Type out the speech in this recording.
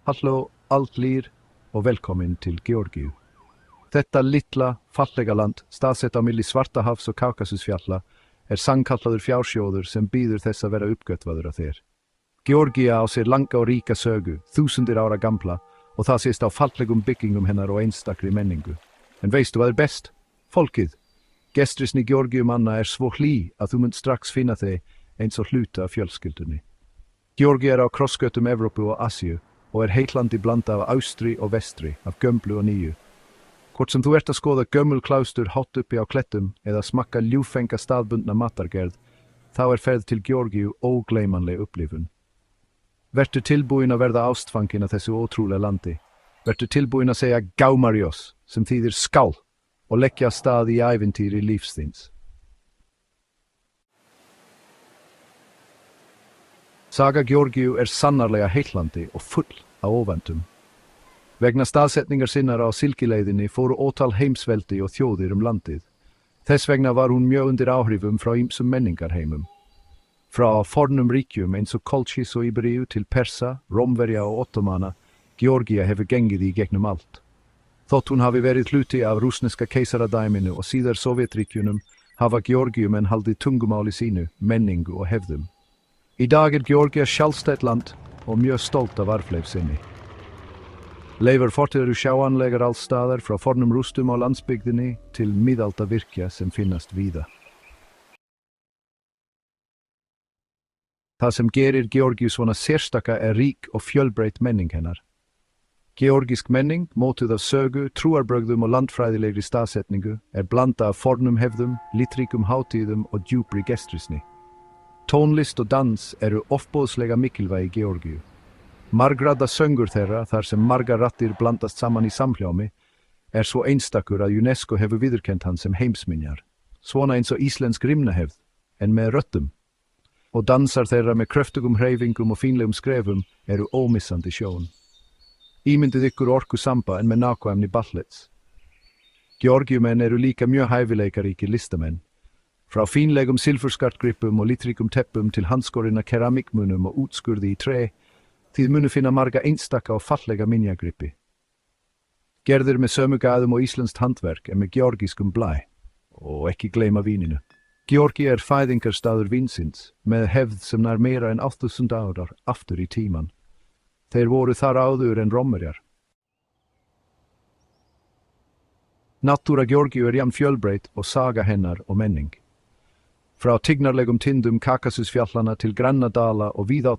Hallå allir och välkommen till Georgien. Detta lilla, fallega land, staðsett á milli Svartahavs og Kaukasusfjalla, sannkallaður fjársjóður sem býður þess að vera uppgötvaður af þér. Georgia á sér langa og ríka sögu, þúsundir ára gamla, og það sést á fallegum byggingum hennar og einstakri menningu. En veistu hvað best? Fólkið. Gestrisni Georgiumanna svo hlý að þú munt strax finna þau eins og hluta af fjölskyldunni. Georgia á krossgötum Evrópu og Asíu og heitlandi blanda af austri og vestri, af gömlu og nýju. Hvort sem þú að skoða gömul klaustur hátt uppi á klettum eða smakka ljúffenga staðbundna matargerð, þá ferð til Georgiu ógleymanleg upplifun. Vertu tilbúin að verða ástfangin af þessu ótrúlega landi. Vertu tilbúin að segja Gámarios, sem þýðir skál, og leggja af stað í ævintýri lífsþíns. Saga Georgiu sannarlega heitlandi og full af óvæntum. Vegna staðsetningar sinnar á silkileiðinni fóru ótal heimsveldi og þjóðir landið. Þess vegna var hún mjög undir áhrifum frá ýmsum menningarheimum. Frá fornum ríkjum eins og Kolchis og Íberíu til Persa, Rómverja og Ottomana, Georgia hefur gengið í gegnum allt. Þótt hún hafi verið hluti af rússneska keisaradæminu og síðar Sovétríkjunum, hafa Georgiumenn haldið tungumáli sínu, menningu og hefðum. Í dag Georgia sjálfstætt land og mjög stolt af arfleifð sinni. Leifar fornir sjáanlegar alls staðar frá fornum rústum á landsbygðinni til miðalda virkja sem finnast víða. Það sem gerir Georgiu svona sérstaka rík og fjölbreytt menning hennar. Georgisk menning, mótuð af sögu, trúarbrögðum og landfræðilegri staðsetningu, blanda af fornum hefðum, litríkum hátíðum og djúpri gestrisni. Tónlist og dans ofboðslega mikilvæg í Georgiu. Margradda söngur þeirra, þar sem margar rattir blandast saman í samhljómi, svo einstakur að UNESCO hefur viðurkennt hann sem heimsminjar. Svona eins og íslensk rimnahefð, en með röddum. Og dansar þeirra með kröftugum hreyfingum og fínlegum skrefum ómissandi sjón. Ímyndið ykkur orku samba en með nákvæmni ballets. Georgiumenn líka mjög hæfileikaríkir listamenn. Frá fínlegum silfurskartgripum og litríkum teppum til handskorinna keramikmunum og útskurði í tré, þið munu finna marga einstaka og fallega minjagrippi. Gerðir með sömugæðum og íslenskt handverk með georgiskum blæ. Og ekki gleyma víninu. Georgia fæðingarstaður vínsins, með hefð sem nær meira en 8000 árar aftur í tíman. Þeir voru þar áður en Rómverjar. Náttúra Georgiu jafn fjölbreytt og saga hennar og menning. Frá tignarlegum tindum Kaukasusfjallanna til grannadala og víða